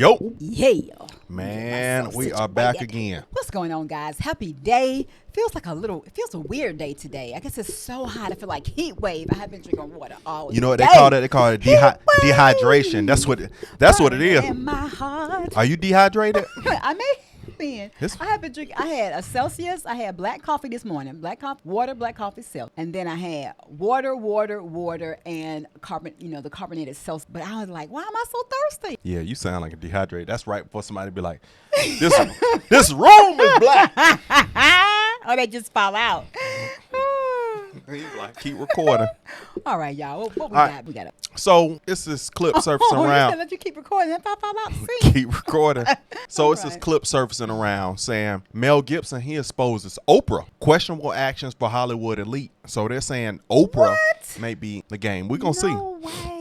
Yo, Yeah. man, we are back again. What's going on, guys? Happy day. It feels a weird day today. I guess it's so hot. I feel like heat wave. I have been drinking water all You know what day. they call it? They call it dehydration. That's what it is. In my heart. Are you dehydrated? I may have been. I have been drinking. I had a Celsius. I had black coffee this morning. Black coffee, Celsius. And then I had water, and the carbonated Celsius. But I was like, why am I so thirsty? Yeah, you sound like a dehydrated. That's right before somebody be like, this room is black. Or they just fall out. He's like, keep recording. All right, y'all. What we got? We got it. So it's this clip surfacing around. You said let you keep recording. If I fall out, see. Keep recording. So it's this clip surfacing around saying Mel Gibson, he exposes Oprah. Questionable actions for Hollywood elite. So they're saying Oprah may be the game. We're going to see. No way.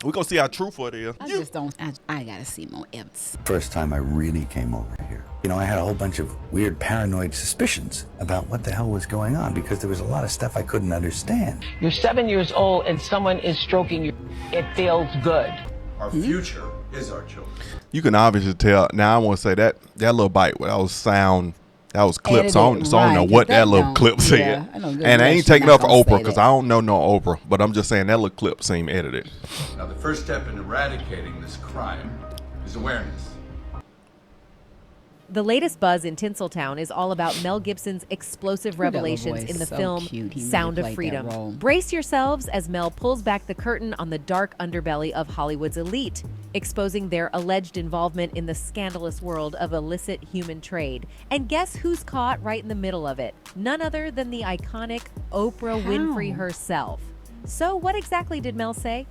We're going to see how truthful it is. I just don't. I got to see more evidence. First time I really came over here. I had a whole bunch of weird paranoid suspicions about what the hell was going on because there was a lot of stuff I couldn't understand. You're 7 years old and someone is stroking you. It feels good. Our future is our children. You can obviously tell. Now I want to say that little bite, that was sound. That was clips. So I don't know what that little clip said. And I ain't taking up for Oprah because I don't know no Oprah. But I'm just saying that little clip seemed edited. Now, the first step in eradicating this crime is awareness. The latest buzz in Tinseltown is all about Mel Gibson's explosive revelations in the film Sound of Freedom. Brace yourselves as Mel pulls back the curtain on the dark underbelly of Hollywood's elite, exposing their alleged involvement in the scandalous world of illicit human trade. And guess who's caught right in the middle of it? None other than the iconic Oprah Winfrey herself. So what exactly did Mel say?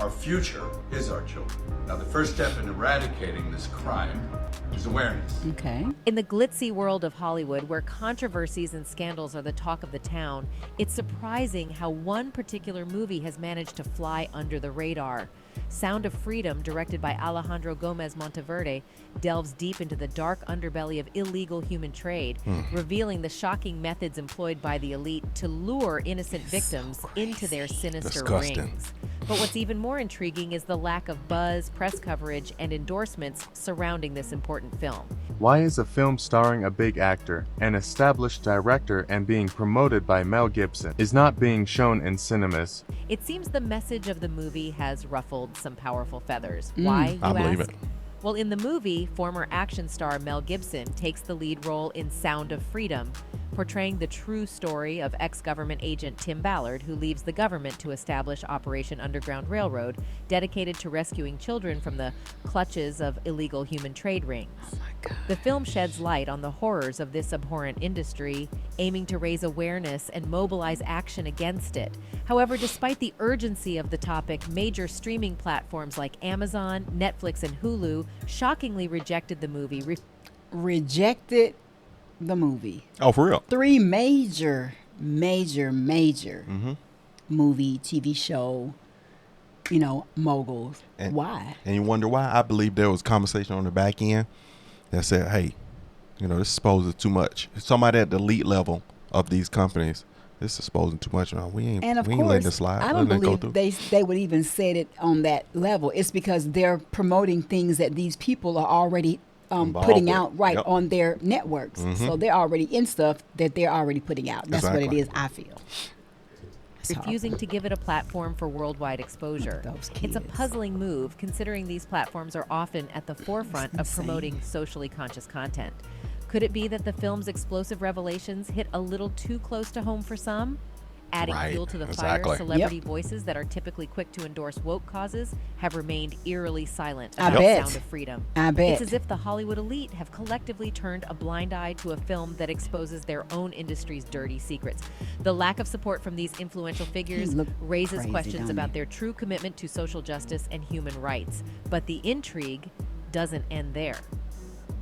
Our future is our children. Now, the first step in eradicating this crime is awareness. Okay. In the glitzy world of Hollywood, where controversies and scandals are the talk of the town, it's surprising how one particular movie has managed to fly under the radar. Sound of Freedom, directed by Alejandro Gomez Monteverde, delves deep into the dark underbelly of illegal human trade, revealing the shocking methods employed by the elite to lure innocent victims into their sinister rings. But what's even more intriguing is the lack of buzz, press coverage, and endorsements surrounding this important film. Why is a film starring a big actor, an established director, and being promoted by Mel Gibson is not being shown in cinemas? It seems the message of the movie has ruffled some powerful feathers. Why, you I believe ask? it. Well, in the movie, former action star Mel Gibson takes the lead role in Sound of Freedom, portraying the true story of ex-government agent Tim Ballard, who leaves the government to establish Operation Underground Railroad, dedicated to rescuing children from the clutches of illegal human trade rings. Oh my God. The film sheds light on the horrors of this abhorrent industry, aiming to raise awareness and mobilize action against it. However, despite the urgency of the topic, major streaming platforms like Amazon, Netflix, and Hulu shockingly rejected the movie. Rejected the movie. Oh, for real? 3 major movie, TV show, moguls. Why? And you wonder why? I believe there was conversation on the back end that said, hey, this is exposing too much. Somebody at the elite level of these companies, this is exposing too much. We ain't letting this slide. I don't believe they would even say it on that level. It's because they're promoting things that these people are already putting out on their networks. So they're already in stuff that they're already putting out. That's what it is, I feel. Refusing to give it a platform for worldwide exposure. It's a puzzling move, considering these platforms are often at the forefront of promoting socially conscious content. Could it be that the film's explosive revelations hit a little too close to home for some? Adding fuel to the fire, celebrity voices that are typically quick to endorse woke causes have remained eerily silent about Sound of Freedom. It's as if the Hollywood elite have collectively turned a blind eye to a film that exposes their own industry's dirty secrets. The lack of support from these influential figures raises questions about their true commitment to social justice and human rights. But the intrigue doesn't end there.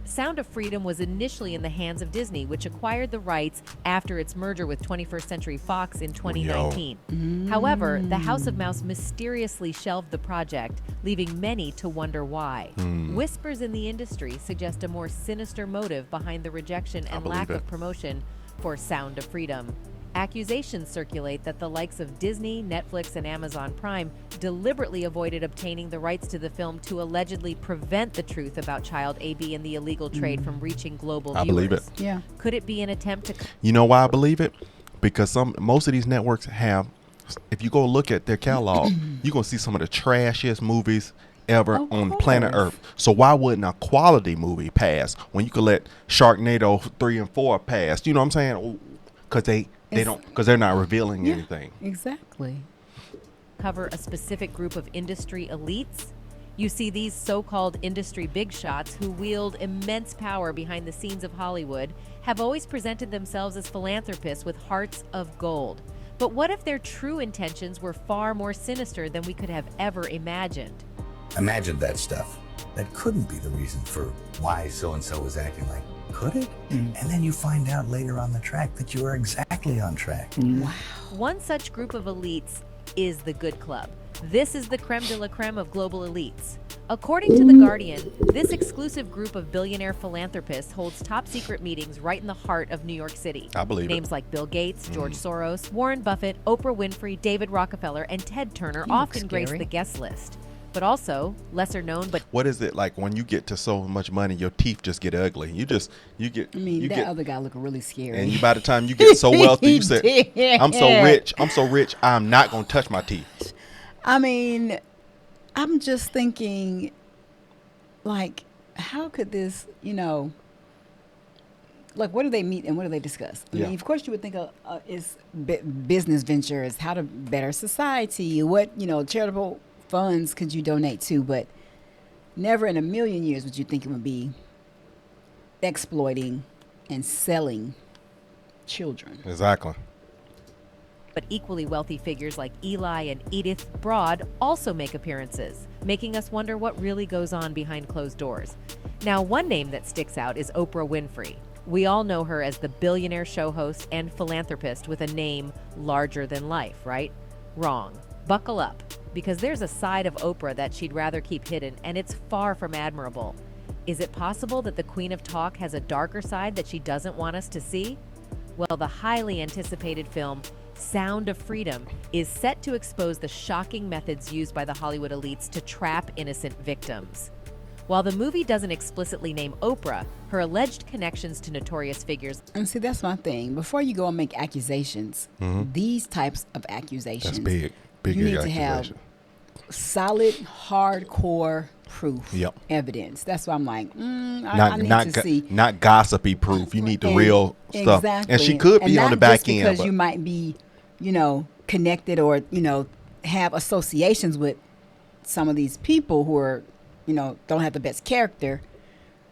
Sound of Freedom was initially in the hands of Disney, which acquired the rights after its merger with 21st Century Fox in 2019. However, the House of Mouse mysteriously shelved the project, leaving many to wonder why. Whispers in the industry suggest a more sinister motive behind the rejection and lack of promotion for Sound of Freedom. Accusations circulate that the likes of Disney, Netflix, and Amazon Prime deliberately avoided obtaining the rights to the film to allegedly prevent the truth about child AB and the illegal trade from reaching global viewers. I believe it. Yeah. Could it be an attempt to... You know why I believe it? Because most of these networks have, if you go look at their catalog, you're going to see some of the trashiest movies ever on planet Earth. So why wouldn't a quality movie pass when you could let Sharknado 3 and 4 pass? You know what I'm saying? Because they're not revealing anything. Exactly. Cover a specific group of industry elites. You see these so-called industry big shots who wield immense power behind the scenes of Hollywood have always presented themselves as philanthropists with hearts of gold. But what if their true intentions were far more sinister than we could have ever imagined? Imagine that stuff. That couldn't be the reason for why so-and-so was acting like. Could it? And then you find out later on the track that you are exactly on track. Wow. One such group of elites is the Good Club. This is the creme de la creme of global elites. According to The Guardian, this exclusive group of billionaire philanthropists holds top-secret meetings right in the heart of New York City. I believe Names like Bill Gates, George Soros, Warren Buffett, Oprah Winfrey, David Rockefeller, and Ted Turner often grace the guest list. But also, lesser known, but... What is it like when you get to so much money, your teeth just get ugly? That other guy looked really scary. And by the time you get so wealthy, you say, I'm so rich, I'm not going to touch my teeth. I mean, I'm just thinking, like, how could this, like, what do they meet and what do they discuss? I mean, of course, you would think it's business ventures, how to better society, what, charitable funds could you donate to, but never in a million years would you think it would be exploiting and selling children. Exactly. But equally wealthy figures like Eli and Edith Broad also make appearances, making us wonder what really goes on behind closed doors. Now, one name that sticks out is Oprah Winfrey. We all know her as the billionaire show host and philanthropist with a name larger than life, right? Wrong. Buckle up, because there's a side of Oprah that she'd rather keep hidden, and it's far from admirable. Is it possible that the Queen of Talk has a darker side that she doesn't want us to see? Well, the highly anticipated film Sound of Freedom is set to expose the shocking methods used by the Hollywood elites to trap innocent victims. While the movie doesn't explicitly name Oprah, her alleged connections to notorious figures... And see, that's my thing. Before you go and make accusations, these types of accusations... That's big. You need to have solid, hardcore proof, evidence. That's why I'm like, I need to see. Not gossipy proof. You need the real stuff. Exactly. And she could be on the back end. Because you might be, connected or, have associations with some of these people who are, don't have the best character,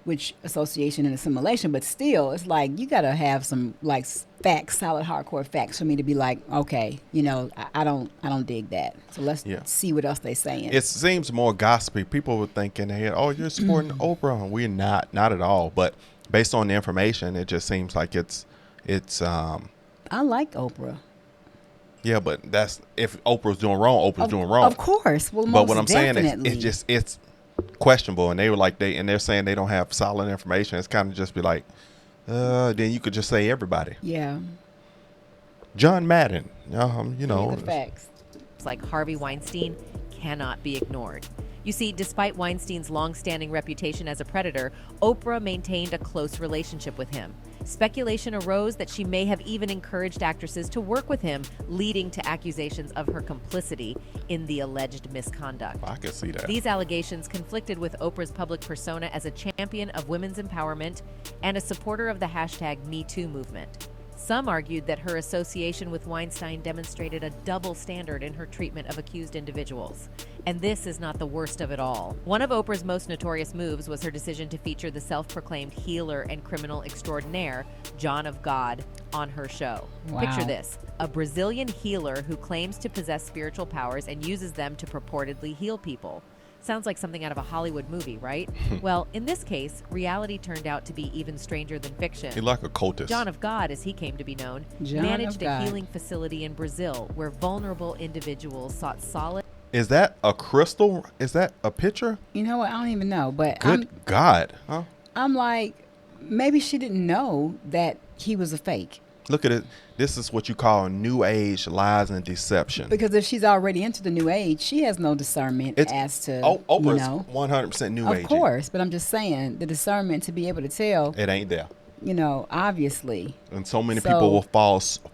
which association and assimilation, but still, it's like, you got to have some, like, facts, solid, hardcore facts for me to be like, okay, I don't dig that. So let's see what else they're saying. It seems more gossipy. People were thinking, oh, you're supporting Oprah. We're not at all. But based on the information, it just seems like it's. I like Oprah. Yeah, but that's if Oprah's doing wrong. Oprah's doing wrong. Of course. Well, but what I'm definitely. saying is, it's questionable, and they were like they're saying they don't have solid information. It's kind of just be like, then you could just say everybody. Yeah. John Madden, The facts. It's like Harvey Weinstein cannot be ignored. You see, despite Weinstein's long-standing reputation as a predator, Oprah maintained a close relationship with him. Speculation arose that she may have even encouraged actresses to work with him, leading to accusations of her complicity in the alleged misconduct. I can see that. These allegations conflicted with Oprah's public persona as a champion of women's empowerment and a supporter of the #MeToo movement. Some argued that her association with Weinstein demonstrated a double standard in her treatment of accused individuals. And this is not the worst of it all. One of Oprah's most notorious moves was her decision to feature the self-proclaimed healer and criminal extraordinaire, John of God, on her show. Wow. Picture this, a Brazilian healer who claims to possess spiritual powers and uses them to purportedly heal people. Sounds like something out of a Hollywood movie, right? Well, in this case, reality turned out to be even stranger than fiction. He's like a cultist. John of God, as he came to be known, managed a healing facility in Brazil where vulnerable individuals sought solid... Is that a crystal? Is that a picture? You know what? I don't even know. But God. Huh? I'm like, maybe she didn't know that he was a fake. Look at it. This is what you call new age lies and deception. Because if she's already into the new age, she has no discernment as to, Oprah's 100% new age. Of course, but I'm just saying the discernment to be able to tell. It ain't there. Obviously. And so many people will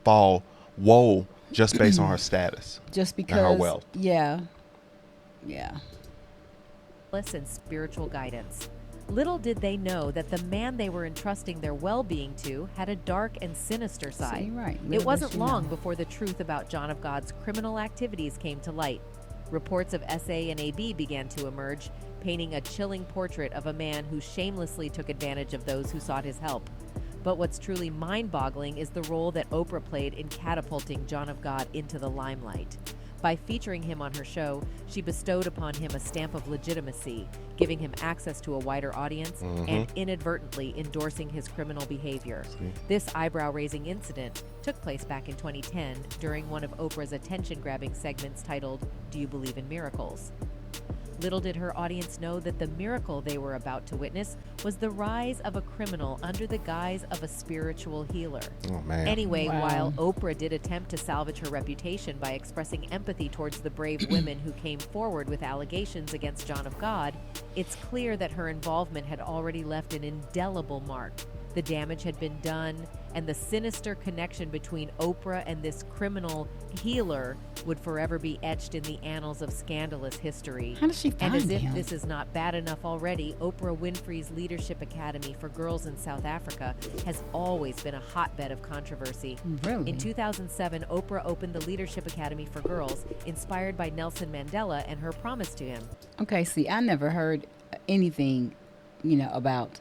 fall woe just based on her status. Just because. And her wealth. Yeah. And spiritual guidance. Little did they know that the man they were entrusting their well-being to had a dark and sinister side. Right. It wasn't long before the truth about John of God's criminal activities came to light. Reports of SA and AB began to emerge, painting a chilling portrait of a man who shamelessly took advantage of those who sought his help. But what's truly mind-boggling is the role that Oprah played in catapulting John of God into the limelight. By featuring him on her show, she bestowed upon him a stamp of legitimacy, giving him access to a wider audience and inadvertently endorsing his criminal behavior. This eyebrow-raising incident took place back in 2010 during one of Oprah's attention-grabbing segments titled, "Do You Believe in Miracles?" Little did her audience know that the miracle they were about to witness was the rise of a criminal under the guise of a spiritual healer. Oh, man. Anyway, while Oprah did attempt to salvage her reputation by expressing empathy towards the brave women who came forward with allegations against John of God, it's clear that her involvement had already left an indelible mark. The damage had been done, and the sinister connection between Oprah and this criminal healer would forever be etched in the annals of scandalous history. How does she find And as him? if this is not bad enough already, Oprah Winfrey's Leadership Academy for Girls in South Africa has always been a hotbed of controversy. Really? In 2007, Oprah opened the Leadership Academy for Girls, inspired by Nelson Mandela and her promise to him. Okay, see, I never heard anything, about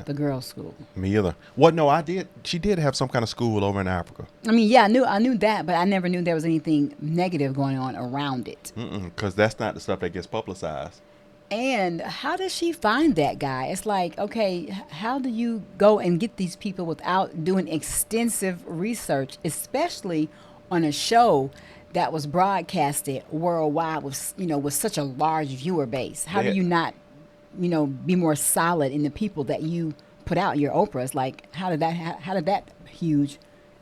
the girls' school. Me either. Well, no, I did. She did have some kind of school over in Africa. I mean, yeah, I knew that, but I never knew there was anything negative going on around it. Because that's not the stuff that gets publicized. And how does she find that guy? It's like, okay, how do you go and get these people without doing extensive research, especially on a show that was broadcasted worldwide with such a large viewer base? How do you not be more solid in the people that you put out, your Oprahs? Like, how did that huge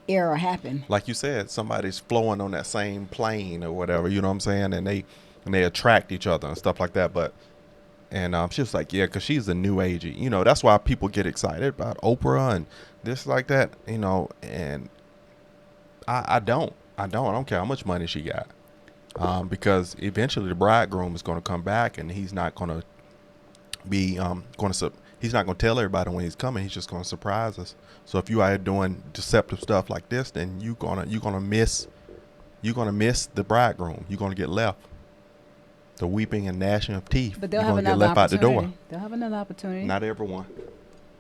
error happen? Like you said, somebody's flowing on that same plane or whatever, you know what I'm saying? And they attract each other and stuff like that. And she was like, yeah, because she's a new agey. That's why people get excited about Oprah and this like that, and I don't care how much money she got. Because eventually the bridegroom is going to come back, and he's not going to be he's not going to tell everybody when he's coming. He's just going to surprise us. So if you are doing deceptive stuff like this, then you're gonna miss the bridegroom. You're going to get left. The weeping and gnashing of teeth. But they'll you're have going to get another left out the opportunity. door. They'll have another opportunity. Not everyone.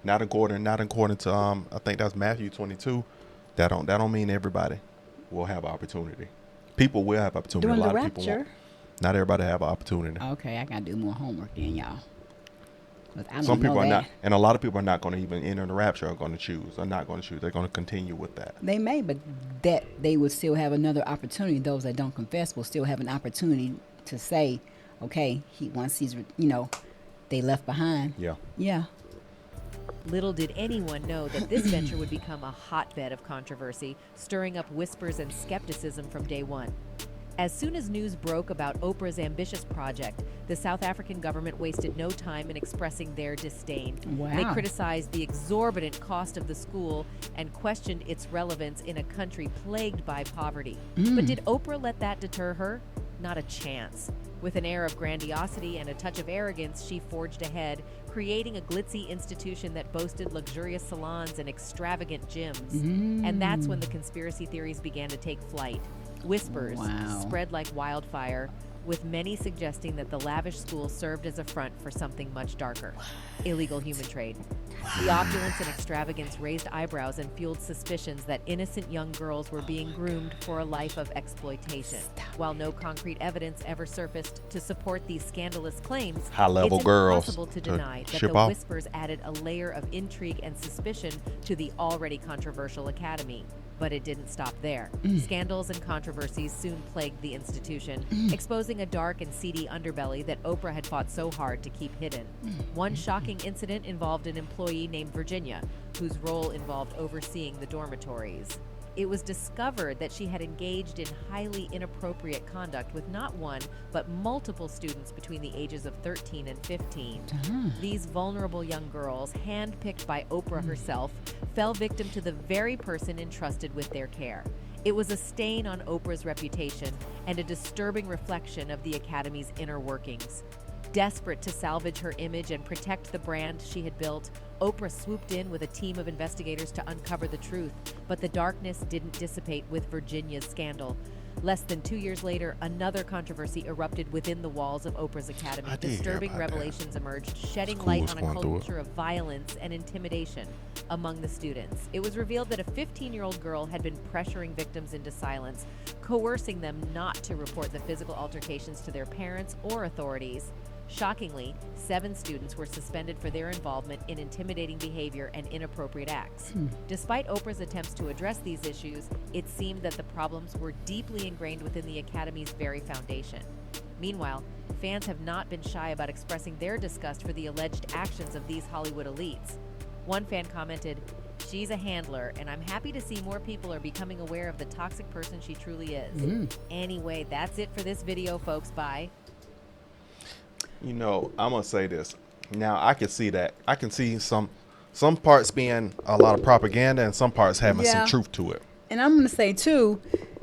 Not according to I think that's Matthew 22. That don't mean everybody will have opportunity. People will have opportunity. During a lot the of people rapture? won't. Not everybody have an opportunity. Okay, I gotta do more homework then, y'all. Some people are not, and a lot of people are not going to even enter the rapture. Are going to choose. Are not going to choose. They're going to continue with that. They may, but that they would still have another opportunity. Those that don't confess will still have an opportunity to say, okay, once he's they left behind. Yeah. Little did anyone know that this venture would become a hotbed of controversy, stirring up whispers and skepticism from day one. As soon as news broke about Oprah's ambitious project, the South African government wasted no time in expressing their disdain. Wow. They criticized the exorbitant cost of the school and questioned its relevance in a country plagued by poverty. But did Oprah let that deter her? Not a chance. With an air of grandiosity and a touch of arrogance, she forged ahead, creating a glitzy institution that boasted luxurious salons and extravagant gyms. And that's when the conspiracy theories began to take flight. Whispers spread like wildfire, with many suggesting that the lavish school served as a front for something much darker: illegal human trade. The opulence and extravagance raised eyebrows and fueled suspicions that innocent young girls were being groomed for a life of exploitation. While no concrete evidence ever surfaced to support these scandalous claims, High-level it's girls impossible to deny that ship the off. whispers added a layer of intrigue and suspicion to the already controversial academy. But it didn't stop there. Scandals and controversies soon plagued the institution, exposing a dark and seedy underbelly that Oprah had fought so hard to keep hidden. One shocking incident involved an employee named Virginia, whose role involved overseeing the dormitories. It was discovered that she had engaged in highly inappropriate conduct with not one, but multiple students between the ages of 13 and 15. These vulnerable young girls, handpicked by Oprah herself, fell victim to the very person entrusted with their care. It was a stain on Oprah's reputation and a disturbing reflection of the Academy's inner workings. Desperate to salvage her image and protect the brand she had built, Oprah swooped in with a team of investigators to uncover the truth, but the darkness didn't dissipate with Virginia's scandal. Less than 2 years later, another controversy erupted within the walls of Oprah's Academy. Disturbing revelations emerged, shedding light on a culture of violence and intimidation among the students. It was revealed that a 15-year-old girl had been pressuring victims into silence, coercing them not to report the physical altercations to their parents or authorities. Shockingly, 7 students were suspended for their involvement in intimidating behavior and inappropriate acts. Despite Oprah's attempts to address these issues, it seemed that the problems were deeply ingrained within the Academy's very foundation. Meanwhile, fans have not been shy about expressing their disgust for the alleged actions of these Hollywood elites. One fan commented, "She's a handler, and I'm happy to see more people are becoming aware of the toxic person she truly is." Anyway, that's it for this video, folks. Bye. You know, I'm gonna say this. Now I can see that. I can see some parts being a lot of propaganda and some parts having some truth to it. And I'm gonna say too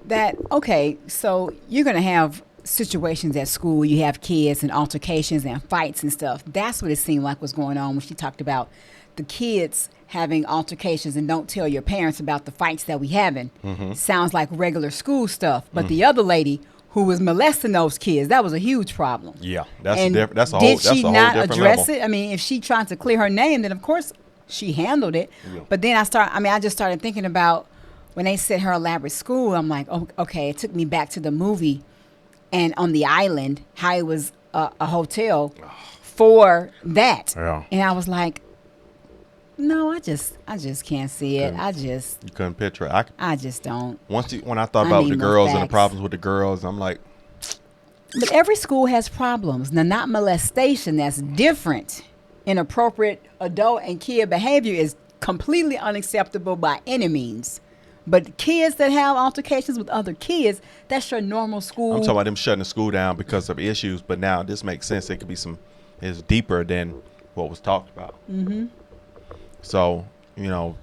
that okay, so you're gonna have situations at school. You have kids and altercations and fights and stuff. That's what it seemed like was going on when she talked about the kids having altercations and don't tell your parents about the fights that we having. Sounds like regular school stuff. But the other lady who was molesting those kids, that was a huge problem. Yeah, that's and different. That's a whole. Did she not address level. it? I mean, if she tried to clear her name, then of course she handled it. Yeah. But then I just started thinking about when they said her elaborate school. I'm like, oh, okay, it took me back to the movie, and on the island, how it was a hotel for that. Yeah. And I was like, no, I just can't see it. You couldn't picture it. I just don't. When I thought about the girls and the problems with the girls, I'm like. But every school has problems. Now, not molestation. That's different. Inappropriate adult and kid behavior is completely unacceptable by any means. But kids that have altercations with other kids, that's your normal school. I'm talking about them shutting the school down because of issues. But now this makes sense. It could be it's deeper than what was talked about. So, you know.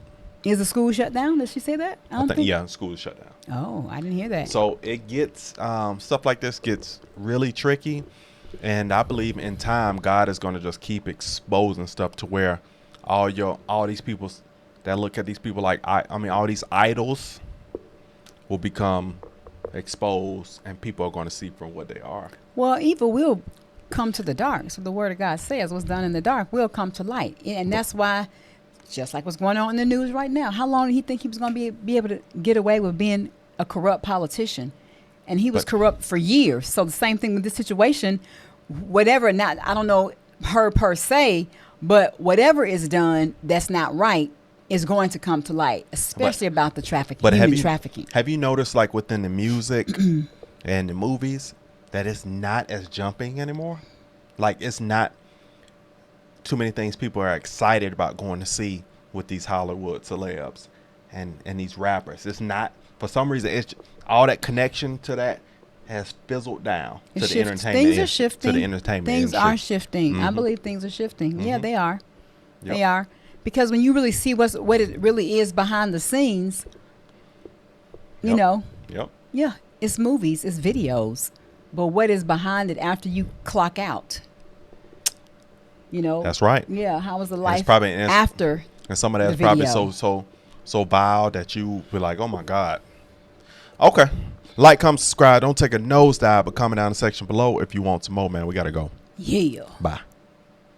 Is the school shut down? Did she say that? I think the school is shut down. Oh, I didn't hear that. So it gets, stuff like this gets really tricky. And I believe in time, God is going to just keep exposing stuff to where all these people that look at these people like, all these idols will become exposed and people are going to see from what they are. Well, evil will come to the dark. So the word of God says what's done in the dark will come to light. And that's why, just like what's going on in the news right now, how long did he think he was going to be able to get away with being a corrupt politician? And he was corrupt for years. So the same thing with this situation, whatever, I don't know her per se, but whatever is done that's not right is going to come to light, especially about the human trafficking. Have you noticed, like within the music and the movies, that it's not as jumping anymore? Like it's not too many things people are excited about going to see with these Hollywood celebs and these rappers. It's not, for some reason, it's all that connection to that has fizzled down to the entertainment. Things are shifting. To the entertainment things industry. are shifting. I believe things are shifting. Yeah, they are. Yep. They are. Because when you really see what it really is behind the scenes, you know. Yep. Yeah, it's movies, it's videos. But what is behind it after you clock out? You know. That's right. Yeah, how was the life probably after? And some of that's probably so vile that you be like, oh my God. Okay. Like, comment, subscribe. Don't take a nosedive, but comment down in the section below if you want some more, man. We got to go. Yeah. Bye.